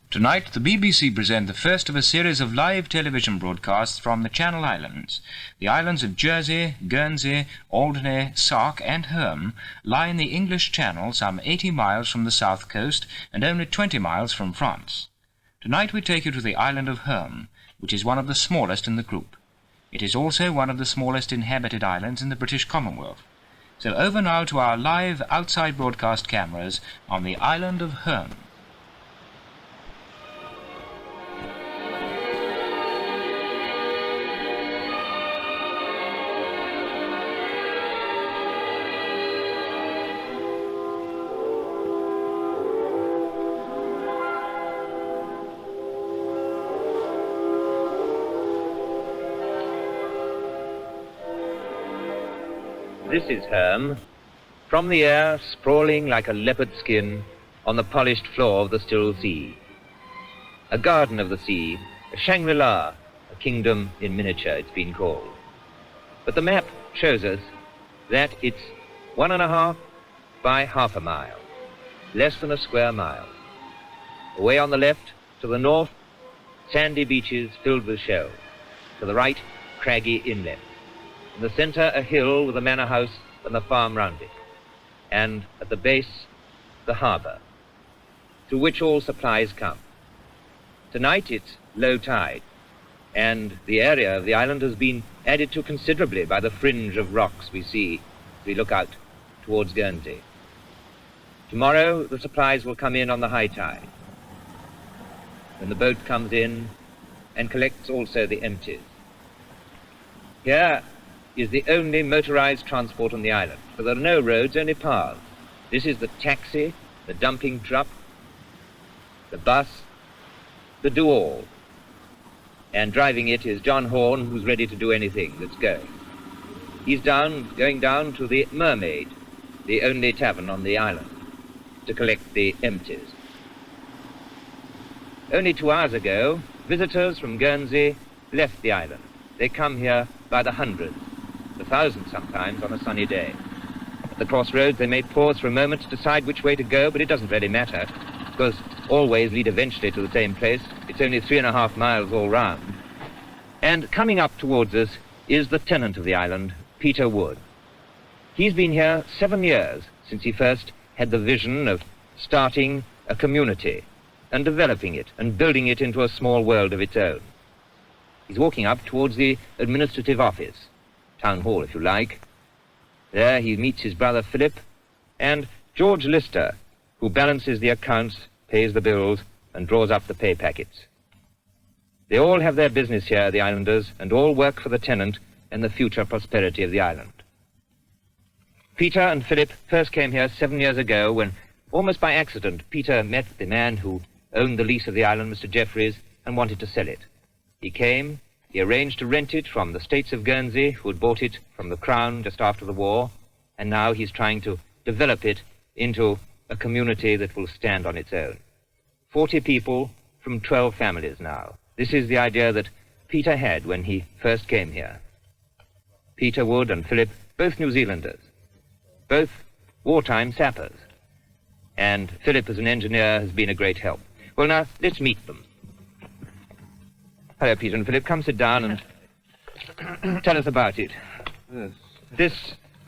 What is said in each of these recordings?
Tonight, the BBC present the first of a series of live television broadcasts from the Channel Islands. The islands of Jersey, Guernsey, Alderney, Sark and Herm lie in the English Channel some 80 miles from the south coast and only 20 miles from France. Tonight we take you to the island of Herm, which is one of the smallest in the group. It is also one of the smallest inhabited islands in the British Commonwealth. So over now to our live outside broadcast cameras on the island of Herm. This is Herm, from the air sprawling like a leopard skin on the polished floor of the still sea. A garden of the sea, a Shangri-La, a kingdom in miniature it's been called. But the map shows us that it's 1.5 by half a mile, less than a square mile. Away on the left, to the north, sandy beaches filled with shells. To the right, craggy inlet. In the centre, a hill with a manor house and the farm round it. And at the base, the harbour, through which all supplies come. Tonight it's low tide, and the area of the island has been added to considerably by the fringe of rocks we see as we look out towards Guernsey. Tomorrow the supplies will come in on the high tide, when the boat comes in and collects also the empties. Here is the only motorized transport on the island, for there are no roads, only paths. This is the taxi, the dumping truck, the bus, the do-all. And driving it is John Horn, who's ready to do anything that's going. He's going down to the Mermaid, the only tavern on the island, to collect the empties. Only 2 hours ago, visitors from Guernsey left the island. They come here by the hundreds, the thousands sometimes on a sunny day. At the crossroads they may pause for a moment to decide which way to go, but it doesn't really matter, because all ways lead eventually to the same place. It's only 3.5 miles all round. And coming up towards us is the tenant of the island, Peter Wood. He's been here 7 years since he first had the vision of starting a community and developing it and building it into a small world of its own. He's walking up towards the administrative office, town hall if you like. There he meets his brother Philip and George Lister, who balances the accounts, pays the bills and draws up the pay packets. They all have their business here, the islanders, and all work for the tenant and the future prosperity of the island. Peter and Philip first came here 7 years ago when, almost by accident, Peter met the man who owned the lease of the island, Mr. Jeffries, and wanted to sell it. He came. He arranged to rent it from the States of Guernsey, who had bought it from the Crown just after the war, and now he's trying to develop it into a community that will stand on its own. 40 people from 12 families now. This is the idea that Peter had when he first came here. Peter Wood and Philip, both New Zealanders, both wartime sappers, and Philip as an engineer has been a great help. Well, now, let's meet them. Hello, Peter and Philip. Come sit down and tell us about it. Yes. This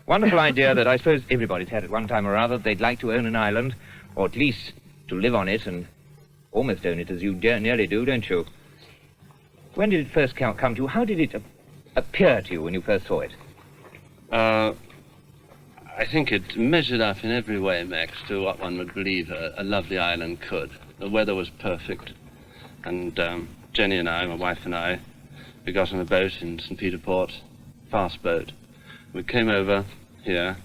wonderful idea that I suppose everybody's had at one time or other. They'd like to own an island, or at least to live on it and almost own it as you nearly do, don't you? When did it first come to you? How did it appear to you when you first saw it? I think it measured up in every way, Max, to what one would believe a lovely island could. The weather was perfect, and Jenny and I, my wife and I, we got on a boat in St. Peter Port, fast boat. We came over here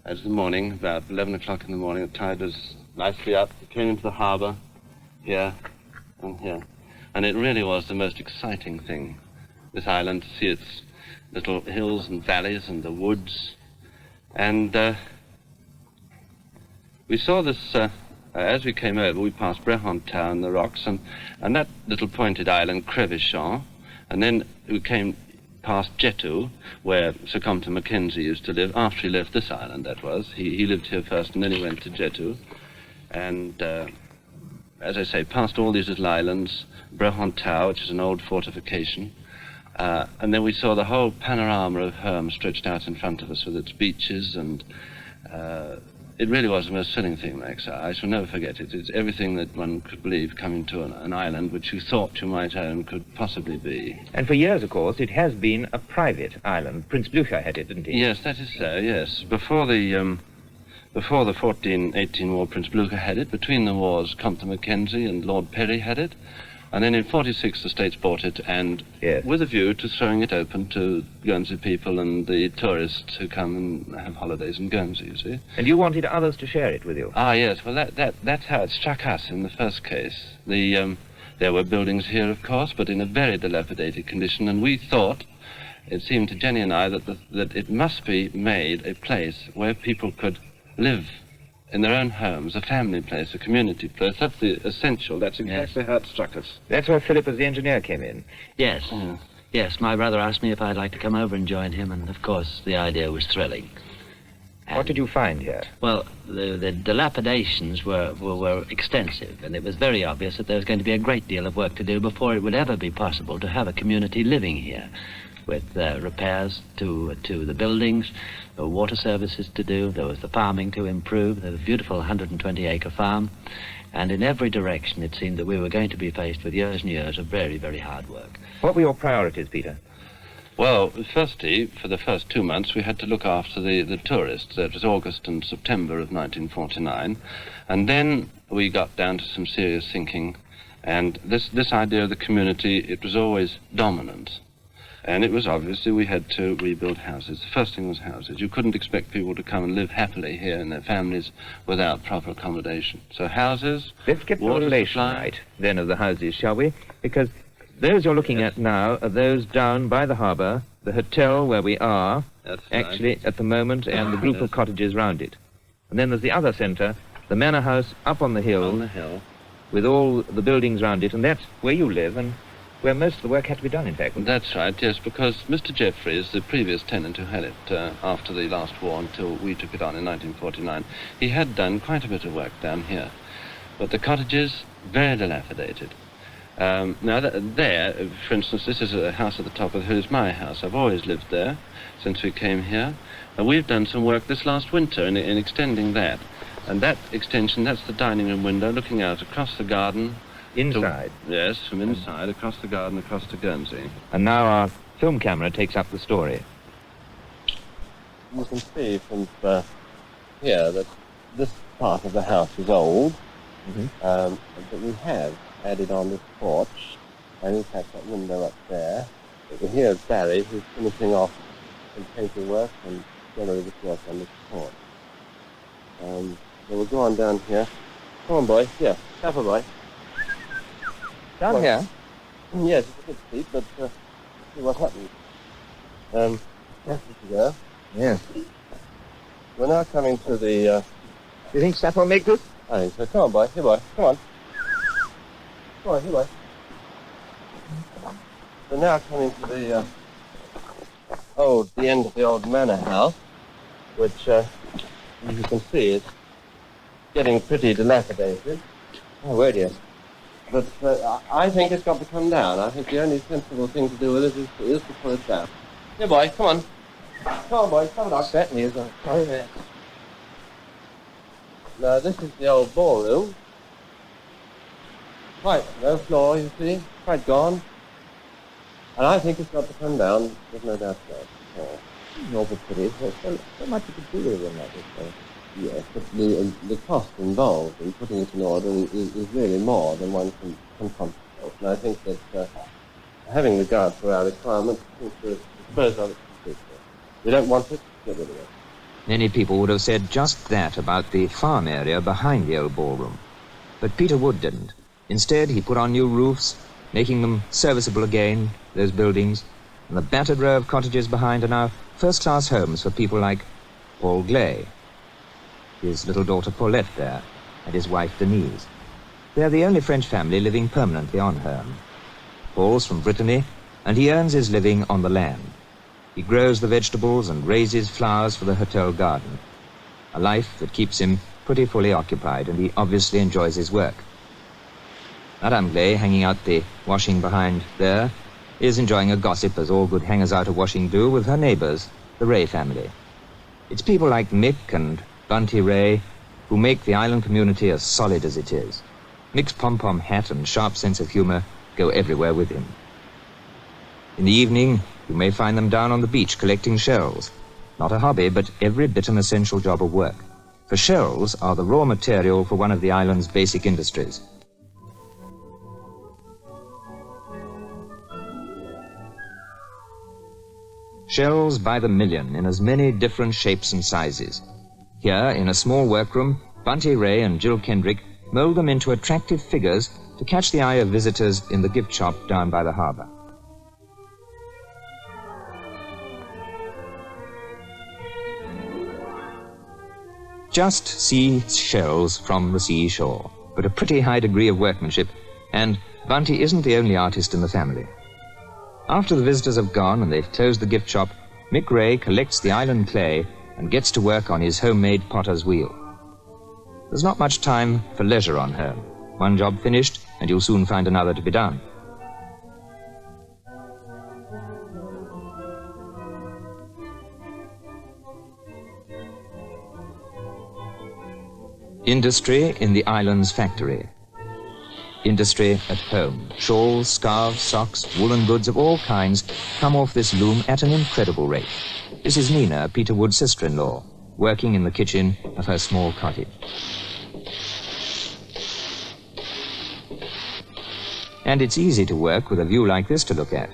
at the morning, about 11 o'clock in the morning. The tide was nicely up. We came into the harbour here and here. And it really was the most exciting thing, this island, to see its little hills and valleys and the woods. And we saw this as we came over. We passed Brehon Town, the rocks, and that little pointed island, Crevichamp, and then we came past Jetu, where Sir Compton Mackenzie used to live, after he left this island, that was. He lived here first, and then he went to Jetu. And as I say, past all these little islands, Brehon Tower, which is an old fortification, and then we saw the whole panorama of Herm stretched out in front of us with its beaches, and it really was the most thrilling thing, Max. I shall never forget it. It's everything that one could believe coming to an island which you thought you might own could possibly be. And for years, of course, it has been a private island. Prince Blucher had it, didn't he? Yes, that is so, yes. Before the 1418 war, Prince Blucher had it. Between the wars, Compton Mackenzie and Lord Perry had it. And then in 46, the States bought it, and yes, with a view to throwing it open to Guernsey people and the tourists who come and have holidays in Guernsey, you see. And you wanted others to share it with you? Ah, yes. Well, that's how it struck us in the first case. There were buildings here, of course, but in a very dilapidated condition, and we thought, it seemed to Jenny and I, that it must be made a place where people could live in their own homes, a family place, a community place. That's the essential. That's exactly how it struck us. That's where Philip as the engineer came in. Yes. Yes, my brother asked me if I'd like to come over and join him, and of course the idea was thrilling. And, what did you find here? Well, the dilapidations were extensive, and it was very obvious that there was going to be a great deal of work to do before it would ever be possible to have a community living here, with repairs to the buildings. There were water services to do, there was the farming to improve, there was a beautiful 120-acre farm, and in every direction it seemed that we were going to be faced with years and years of very, very hard work. What were your priorities, Peter? Well, firstly, for the first 2 months, we had to look after the tourists. That was August and September of 1949, and then we got down to some serious thinking, and this idea of the community, it was always dominant. And it was obviously we had to rebuild houses. The first thing was houses. You couldn't expect people to come and live happily here in their families without proper accommodation. So houses, let's get the water relation supply. right, then, of the houses, shall we? Because those you're looking at now are those down by the harbour, the hotel where we are, That's actually, right. at the moment, and the group Yes. of cottages round it. And then there's the other centre, the manor house up on the hill, with all the buildings round it, and that's where you live, and where most of the work had to be done, in fact. That's right, yes, because Mr. Jeffreys, the previous tenant who had it after the last war until we took it on in 1949, he had done quite a bit of work down here. But the cottages, very dilapidated. Now, there, for instance, this is a house at the top of the hill. It's my house. I've always lived there since we came here. And we've done some work this last winter in extending that. And that extension, that's the dining room window looking out across the garden. Inside. Yes, from inside, across the garden, across to Guernsey. And now our film camera takes up the story. You can see from here that this part of the house is old, but we have added on this porch, and in fact that window up there. But here's Barry, who's finishing off some paperwork and generally this work on this porch. So we'll go on down here. Come on, boy. Here, careful, boy. Down here? Yes, it's a bit steep, but let's see what happens. Yes, this is there. Yes. We're now coming to the... You think Staff will make this? I think so. Come on, boy. Here, boy. Come on. Come on, here, boy. We're now coming to the end of the old manor house, which, as you can see, is getting pretty dilapidated. Oh, word, yes. But I think it's got to come down. I think the only sensible thing to do with it is to pull it down. Here, boy, come on. Come on, boy, come on. Certainly is a toilet. Now, this is the old ballroom. Quite no floor, you see. Quite gone. And I think it's got to come down. There's no doubt about it. No, but it is. There's so much you can do with it in that way. Yes, but the cost involved in putting it in order is really more than one can contemplate. And I think that having regard for our requirements, is to dispose of it completely. We don't want it, get rid of it. Many people would have said just that about the farm area behind the old ballroom. But Peter Wood didn't. Instead, he put on new roofs, making them serviceable again, those buildings, and the battered row of cottages behind are now first-class homes for people like Paul Glay, his little daughter Paulette there, and his wife Denise. They're the only French family living permanently on Herm. Paul's from Brittany, and he earns his living on the land. He grows the vegetables and raises flowers for the hotel garden, a life that keeps him pretty fully occupied, and he obviously enjoys his work. Madame Glay, hanging out the washing behind there, is enjoying a gossip, as all good hangers-out of washing do, with her neighbours, the Ray family. It's people like Mick and Bunty Ray who make the island community as solid as it is. Mick's pom-pom hat and sharp sense of humour go everywhere with him. In the evening, you may find them down on the beach collecting shells. Not a hobby, but every bit an essential job of work. For shells are the raw material for one of the island's basic industries. Shells by the million in as many different shapes and sizes. Here, in a small workroom, Bunty Ray and Jill Kendrick mould them into attractive figures to catch the eye of visitors in the gift shop down by the harbour. Just sea shells from the seashore, but a pretty high degree of workmanship, and Bunty isn't the only artist in the family. After the visitors have gone and they've closed the gift shop, Mick Ray collects the island clay and gets to work on his homemade potter's wheel. There's not much time for leisure on Herm. One job finished, and you'll soon find another to be done. Industry in the island's factory. Industry at home. Shawls, scarves, socks, woolen goods of all kinds come off this loom at an incredible rate. This is Nina, Peter Wood's sister-in-law, working in the kitchen of her small cottage. And it's easy to work with a view like this to look at.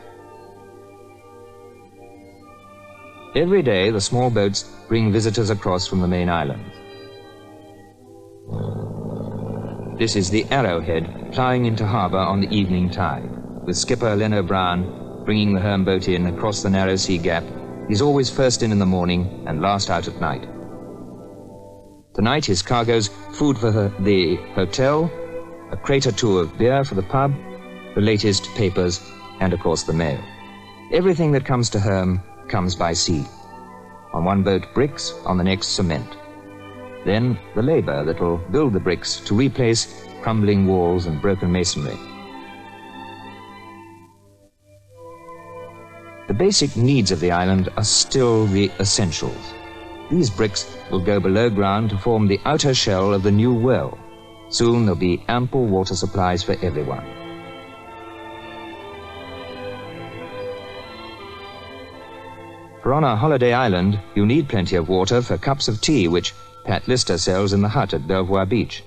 Every day the small boats bring visitors across from the main island. This is the Arrowhead ploughing into harbour on the evening tide, with skipper Len O'Brien bringing the Herm boat in across the narrow sea gap. He's always first in the morning and last out at night. Tonight his cargo's food for the hotel, a crate or two of beer for the pub, the latest papers, and of course the mail. Everything that comes to Herm comes by sea. On one boat bricks, on the next cement. Then the labour that'll build the bricks to replace crumbling walls and broken masonry. The basic needs of the island are still the essentials. These bricks will go below ground to form the outer shell of the new well. Soon there'll be ample water supplies for everyone. For on a holiday island, you need plenty of water for cups of tea, which Pat Lister sells in the hut at Belvoir Beach.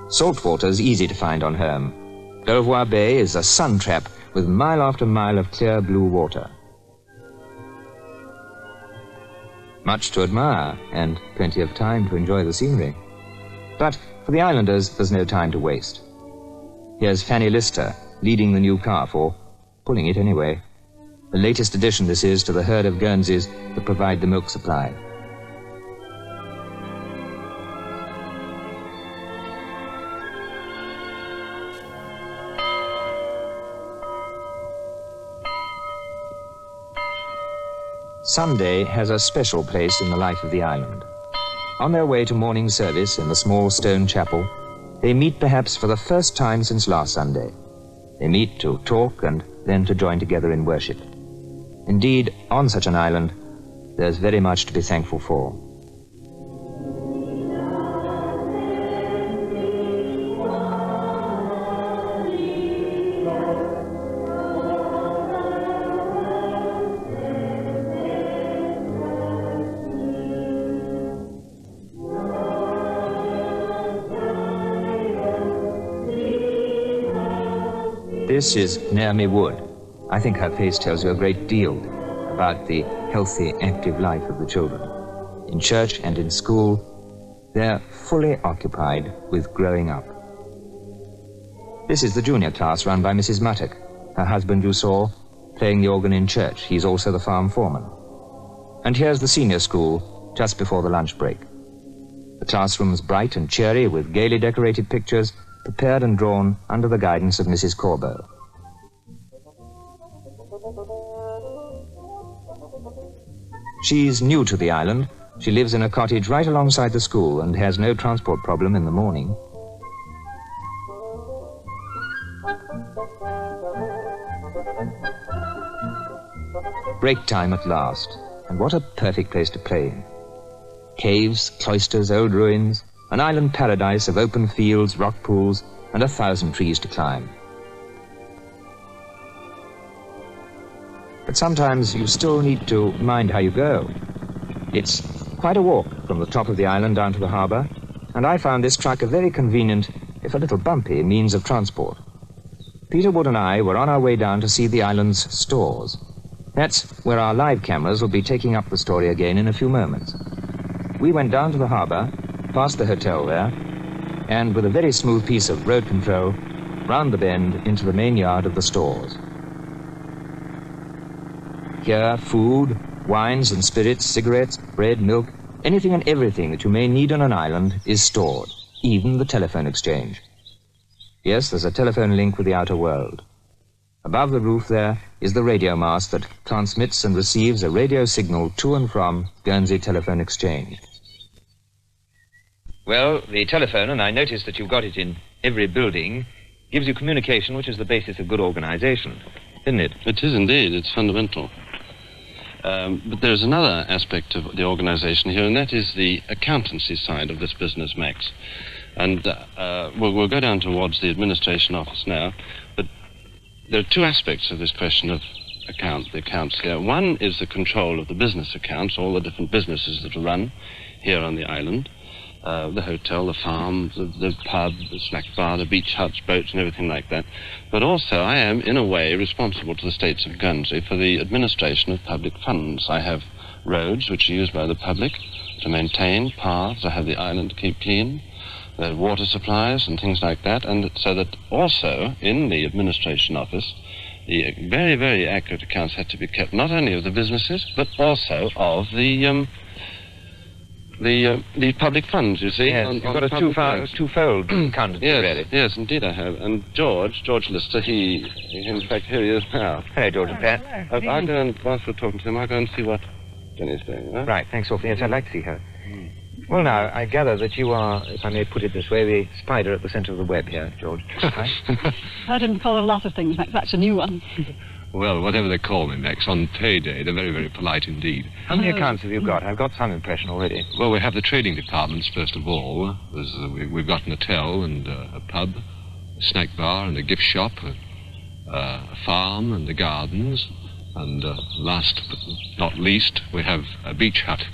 Salt water's easy to find on Herm. Belvoir Bay is a sun trap with mile after mile of clear blue water. Much to admire, and plenty of time to enjoy the scenery. But for the islanders, there's no time to waste. Here's Fanny Lister leading the new calf, or pulling it anyway. The latest addition this is to the herd of Guernseys that provide the milk supply. Sunday has a special place in the life of the island. On their way to morning service in the small stone chapel, they meet perhaps for the first time since last Sunday. They meet to talk and then to join together in worship. Indeed, on such an island, there's very much to be thankful for. This is Naomi Wood. I think her face tells you a great deal about the healthy, active life of the children. In church and in school, they're fully occupied with growing up. This is the junior class run by Mrs. Muttock. Her husband you saw playing the organ in church. He's also the farm foreman. And here's the senior school just before the lunch break. The classroom's bright and cheery with gaily decorated pictures prepared and drawn under the guidance of Mrs. Corbo. She's new to the island. She lives in a cottage right alongside the school and has no transport problem in the morning. Break time at last, and what a perfect place to play in. Caves, cloisters, old ruins, an island paradise of open fields, rock pools, and 1,000 trees to climb. But sometimes you still need to mind how you go. It's quite a walk from the top of the island down to the harbour, and I found this truck a very convenient, if a little bumpy, means of transport. Peter Wood and I were on our way down to see the island's stores. That's where our live cameras will be taking up the story again in a few moments. We went down to the harbour, past the hotel there, and with a very smooth piece of road control, round the bend into the main yard of the stores. Here, food, wines and spirits, cigarettes, bread, milk, anything and everything that you may need on an island is stored, even the telephone exchange. Yes, there's a telephone link with the outer world. Above the roof there is the radio mast that transmits and receives a radio signal to and from Guernsey Telephone Exchange. Well, the telephone, and I notice that you've got it in every building, gives you communication, which is the basis of good organization, isn't it? It is indeed. It's fundamental. But there's another aspect of the organization here, and that is the accountancy side of this business, Max. And we'll go down towards the administration office now, but there are two aspects of this question of the accounts here. One is the control of the business accounts, all the different businesses that are run here on the island, the hotel, the farm, the pub, the snack bar, the beach huts, boats, and everything like that. But also I am, in a way, responsible to the States of Guernsey for the administration of public funds. I have roads which are used by the public to maintain, paths, I have the island to keep clean, the water supplies and things like that, and so that also in the administration office the very, very accurate accounts have to be kept, not only of the businesses but also of the public funds, you see. Yes, you've got a twofold accountant, really. Yes, indeed I have. And George Lister, he in fact, here he is now. Hello, George and Pat. I'll go and, whilst we're talking to him, I'll go and see what Jenny's doing. Huh? Right, thanks awfully. Yes, I'd like to see her. Well, now, I gather that you are, if I may put it this way, the spider at the centre of the web here, George. Right? I didn't call a lot of things, Max. That's a new one. Well, whatever they call me, Max, on payday, they're very, very polite indeed. How many accounts have you got? I've got some impression already. Well, we have the trading departments, first of all. We've got an hotel and a pub, a snack bar and a gift shop, a farm and the gardens, and last but not least, we have a beach hut.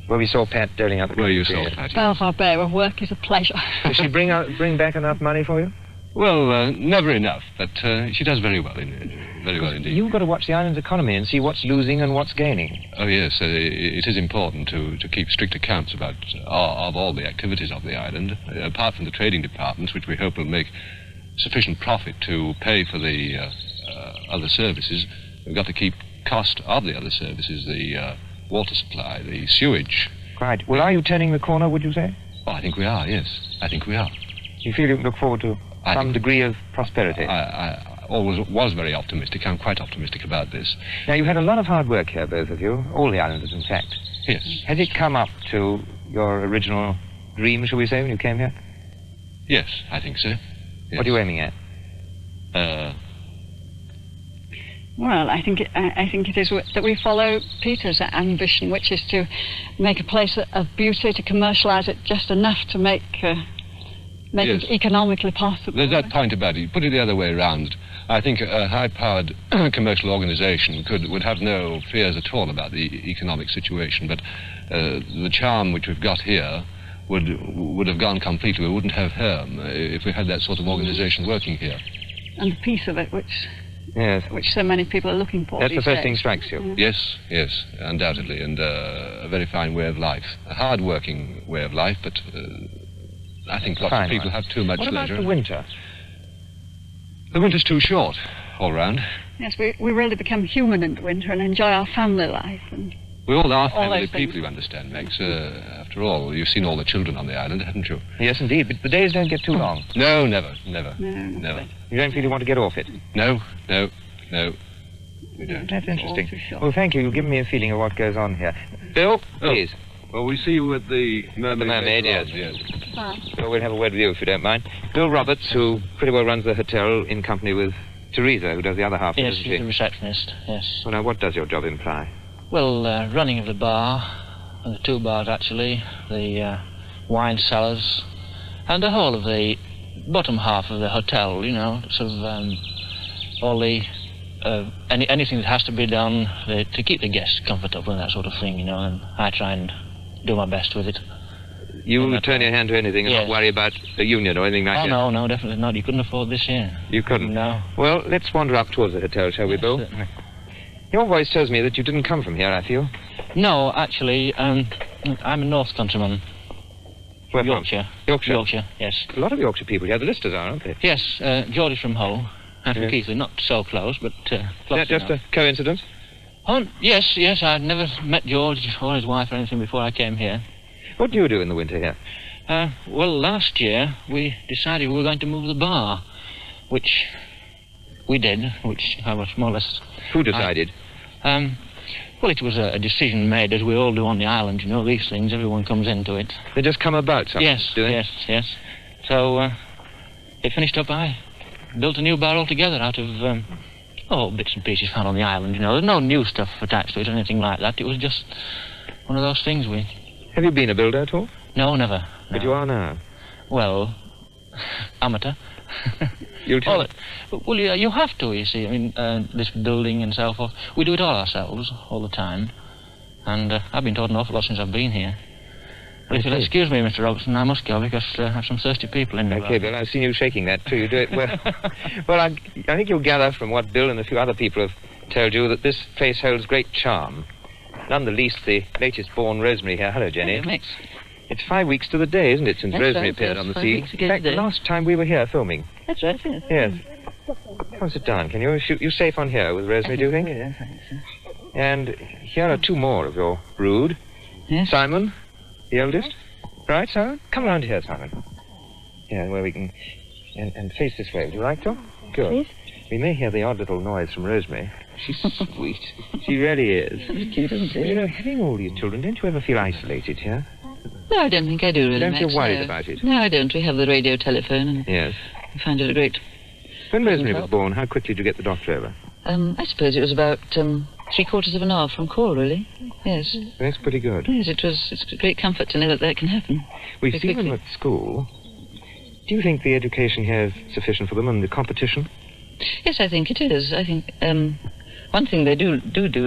Well, we saw Pat doling out the Where you saw Pat. Belfast Bay, where work is a pleasure. Does she bring back enough money for you? Well, never enough, but she does very well, very well indeed. You've got to watch the island's economy and see what's losing and what's gaining. Oh, yes, it is important to keep strict accounts of all the activities of the island, apart from the trading departments, which we hope will make sufficient profit to pay for the other services. We've got to keep cost of the other services, the water supply, the sewage. Right. Well, are you turning the corner, would you say? Oh, I think we are, yes. I think we are. You feel you can look forward to some degree of prosperity? I always was very optimistic. I'm quite optimistic about this. Now, you've had a lot of hard work here, both of you, all the islanders, in fact. Yes. Has it come up to your original dream, shall we say, when you came here? Yes, I think so. Yes. What are you aiming at? Well, I think it is that we follow Peter's ambition, which is to make a place of beauty, to commercialise it just enough to make Yes. it economically possible. There's that point about it. Put it the other way around. I think a high-powered commercial organisation would have no fears at all about the economic situation, but the charm which we've got here would have gone completely. We wouldn't have Herm if we had that sort of organisation working here. And the peace of it, which Yes. so many people are looking for. That's the these first days. thing strikes you. Yes, undoubtedly, and a very fine way of life. A hard-working way of life, but I think lots of people have too much leisure. What about the winter? The winter's too short, all round. Yes, we really become human in the winter and enjoy our family life. And We all are family those people, things. you understand, Max. After all, you've seen all the children on the island, haven't you? Yes, indeed, but the days don't get too long. No, never. No. You don't feel you want to get off it? No. We don't. That's interesting. too short. Well, thank you. You've given me a feeling of what goes on here. Bill, please. Well, we see you at the Mermaid. The Mermaid, yes. Bye. So we'll have a word with you, if you don't mind. Bill Roberts, who pretty well runs the hotel in company with Teresa, who does the other half, Yes, doesn't she's she? the receptionist, yes. Well, now, what does your job imply? Well, running of the bar, and the two bars actually, the wine cellars, and the whole of the bottom half of the hotel, you know, sort of all the, anything that has to be done to keep the guests comfortable and that sort of thing, you know, and I try and do my best with it. You turn your hand to anything and Yes. not worry about the union or anything like that? Oh, no, definitely not. You couldn't afford this here. You couldn't? No. Well, let's wander up towards the hotel, shall we, Bill? Certainly. Your voice tells me that you didn't come from here, I feel. No, actually, I'm a North countryman. Where from? Yorkshire. Yorkshire? Yorkshire, yes. A lot of Yorkshire people here, the listers are, aren't they? Yes, Geordie's from Hull. I'm from Yes. Keighley, not so close, but close Is that just enough. a coincidence? Oh, yes, I'd never met George or his wife or anything before I came here. What do you do in the winter here? Well, last year we decided we were going to move the bar, which we did, which I was more or less... Who decided? Well, it was a decision made, as we all do on the island, you know, these things, everyone comes into it. They just come about something, Yes, do they? yes. So, it finished up, I built a new bar altogether out of, bits and pieces found on the island, you know. There's no new stuff attached to it or anything like that. It was just one of those things we... Have you been a builder at all? No, never. No. But you are now. Well, amateur. You'll tell All it, well, you have to, you see. I mean, this building and so forth. We do it all ourselves, all the time. And I've been taught an awful lot since I've been here. But if you'll excuse me, Mr. Robertson, I must go because I have some thirsty people in the Okay, Bill, I've seen you shaking that too. You do it well. Well, I think you'll gather from what Bill and a few other people have told you that this place holds great charm. None the least the latest born Rosemary here. Hello, Jenny. Hello, Max. It's 5 weeks to the day, isn't it, since That's Rosemary right, appeared yes, on the 5 scene? weeks ago In fact, today. last time we were here filming. That's right, yes. Yes. Come sit down. Can you? You safe on here with Rosemary, do you think? Yes, I think so. And here are two more of your brood. Yes. Simon, the eldest. Right, Simon? Come round here, Simon. Yeah, where we can... And face this way. Would you like to? Good. Please. We may hear the odd little noise from Rosemary. She's sweet. She really is. It's cute, isn't Well, you it? know, having all these children, don't you ever feel isolated here? No, I don't think I do, really, Don't feel Max, worried no. about it? No, I don't. We have the radio telephone, and Yes. I find it a great... When Rosemary was help. born, how quickly did you get the doctor over? I suppose it was about 3/4 of an hour from call, really. Yes. That's pretty good. Yes, it's a great comfort to know that that can happen. We've Very seen them quickly. at school. Do you think the education here is sufficient for them and the competition? Yes, I think it is. I think one thing they do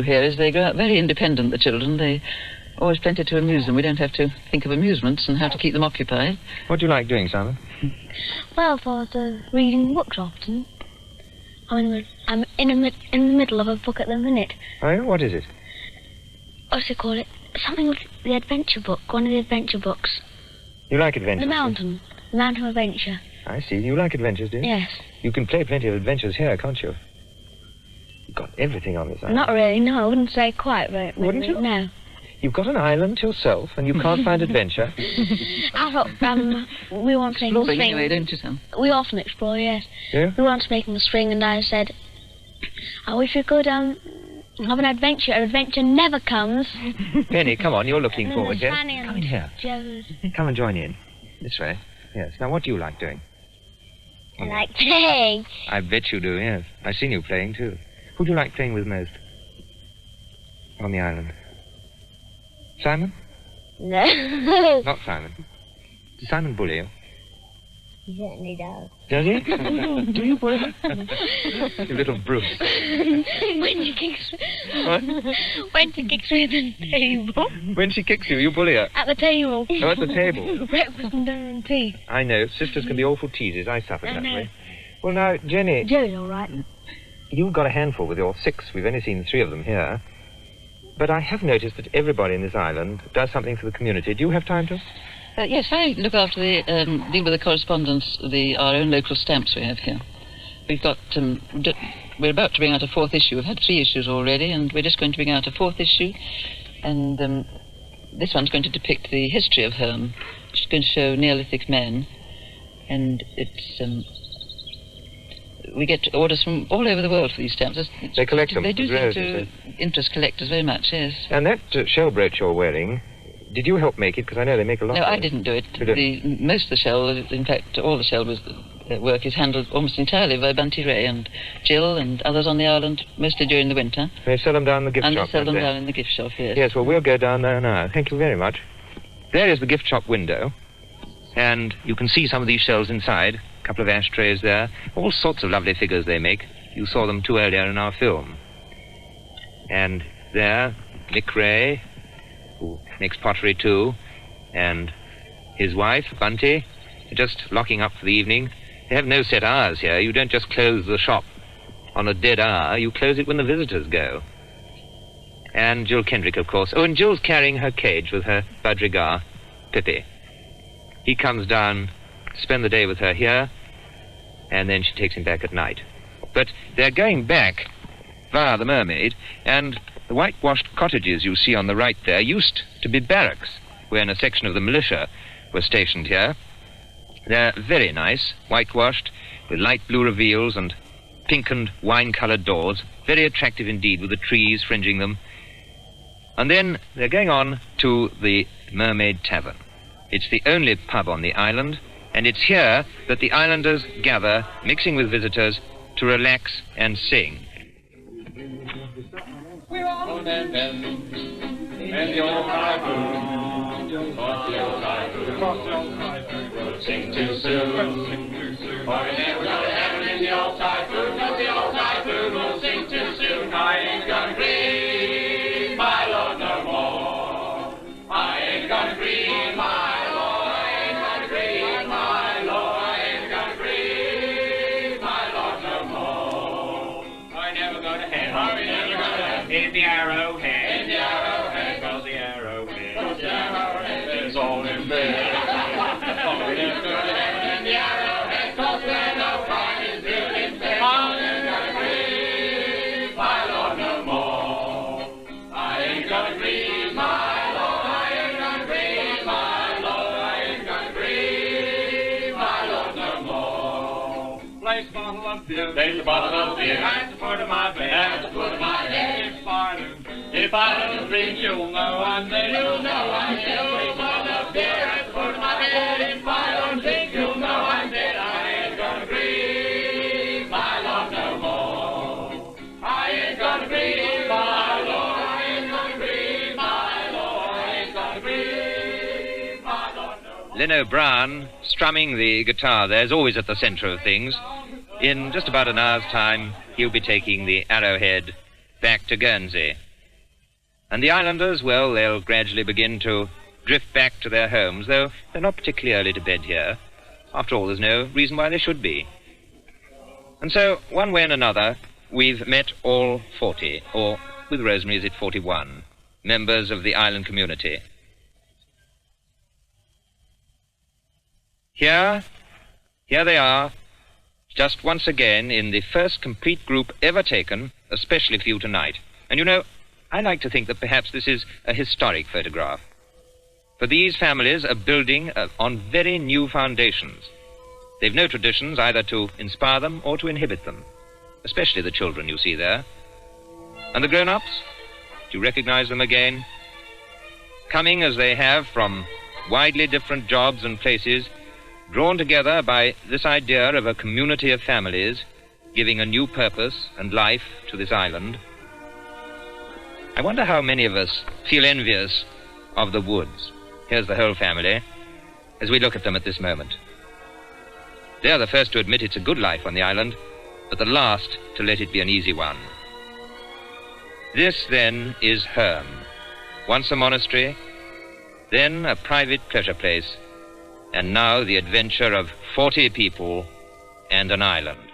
here is they grow up very independent, the children. They always plenty to amuse them. We don't have to think of amusements and how to keep them occupied. What do you like doing, Simon? Well, for the reading books often. I'm in the middle of a book at the minute. Oh, yeah? What is it? What's it called? Something with the adventure book. One of the adventure books. You like adventures? The Mountain of Adventure. I see. You like adventures, do you? Yes. You can play plenty of adventures here, can't you? You've got everything on this island. Not really. No, I wouldn't say quite right. Wouldn't you? No. You've got an island to yourself and you can't find adventure. I thought we want to make a Exploring swing. anyway, don't you, Sam? We often explore, yes. Yeah? We want to make a swing, and I said, I wish we could have an adventure. Adventure never comes. Penny, come on, you're looking And forward, then yes? Fanny and Come in here. Joe's. Come and join in. This way. Yes. Now, what do you like doing? I like playing. I bet you do, yes. I've seen you playing, too. Who do you like playing with most? On the island? Simon? No. Not Simon. Does Simon bully you? He certainly does. Does he? Do you bully him? You little brute. When she kicks me at the table. When she kicks you, you bully her. At the table. Oh, at the table. Breakfast and dinner and tea. I know. Sisters can be awful teasers. I suffered I that know. way. Well, now, Jenny, Joe's all right. you've got a handful with your 6. We've only seen 3 of them here. But I have noticed that everybody in this island does something for the community. Do you have time to? Yes, I look after the deal with the correspondence, our own local stamps we have here. We've got we're about to bring out a 4th issue. We've had 3 issues already, and we're just going to bring out a 4th issue. And this one's going to depict the history of Herm. It's going to show Neolithic men, and it's we get orders from all over the world for these stamps. They collect them. They do Rare, seem you to interest collectors very much. Yes. And that shell brooch you're wearing, did you help make it? Because I know they make a lot No, of I it. didn't do it. You didn't? Most of the shell, in fact, all the shell was work is handled almost entirely by Bunty Ray and Jill and others on the island, mostly during the winter. They sell them down in the gift shop. And they sell them don't down in the gift shop, yes. Yes, well, we'll go down there now. Thank you very much. There is the gift shop window, and you can see some of these shelves inside. A couple of ashtrays there. All sorts of lovely figures they make. You saw them too earlier in our film. And there, Nick Ray, who makes pottery too, and his wife, Bunty, just locking up for the evening. They have no set hours here. You don't just close the shop on a dead hour. You close it when the visitors go. And Jill Kendrick, of course. Oh, and Jill's carrying her cage with her budgerigar, Pippi. He comes down to spend the day with her here, and then she takes him back at night. But they're going back via the Mermaid, and the whitewashed cottages you see on the right there used to be barracks, when a section of the militia were stationed here. They're very nice, whitewashed, with light blue reveals and pink and wine-coloured doors, very attractive indeed, with the trees fringing them. And then they're going on to the Mermaid Tavern. It's the only pub on the island, and it's here that the islanders gather, mixing with visitors, to relax and sing. We're on and the old typhoon, across the old typhoon, we'll sing too soon, for we never go to heaven in the old typhoon, 'cause the old typhoon will sing too soon. I ain't gonna grieve my Lord no more, I ain't gonna grieve my Lord, I ain't gonna grieve my Lord, I ain't gonna grieve my Lord no more. I never go to heaven, I never go to heaven, in the arrowhead, in the arrowhead, 'cause the arrowhead, 'cause the arrowhead is all in bed. Oh, we never go to heaven in the arrowhead, 'cause where no crime is built in bed. I ain't gonna grieve my Lord no more, I ain't gonna grieve my Lord, I ain't gonna grieve my Lord, I ain't gonna grieve my Lord no more. Place a bottle of beer, place a bottle of beer at the foot of my bed, at the foot of my head. If I don't drink, you'll know I'm dead. You'll know I'm dead. Place a bottle of beer at the foot of my bed. If I don't drink, you'll know I'm dead. I ain't gonna grieve my Lord no more, I ain't gonna grieve my Lord, I ain't gonna grieve my Lord, I ain't gonna grieve my Lord no more. Leno Brown, strumming the guitar there, is always at the centre of things. In just about an hour's time, he'll be taking the Arrowhead back to Guernsey. And the islanders, well, they'll gradually begin to drift back to their homes, though they're not particularly early to bed here. After all, there's no reason why they should be. And so, one way and another, we've met all 40, or with Rosemary, is it 41, members of the island community. Here they are, just once again in the first complete group ever taken, especially for you tonight. And you know, I like to think that perhaps this is a historic photograph. For these families are building on very new foundations. They've no traditions either to inspire them or to inhibit them, especially the children you see there. And the grown-ups, do you recognize them again? Coming as they have from widely different jobs and places, drawn together by this idea of a community of families, giving a new purpose and life to this island. I wonder how many of us feel envious of the Woods. Here's the whole family, as we look at them at this moment. They're the first to admit it's a good life on the island, but the last to let it be an easy one. This, then, is Herm. Once a monastery, then a private pleasure place, and now the adventure of 40 people and an island.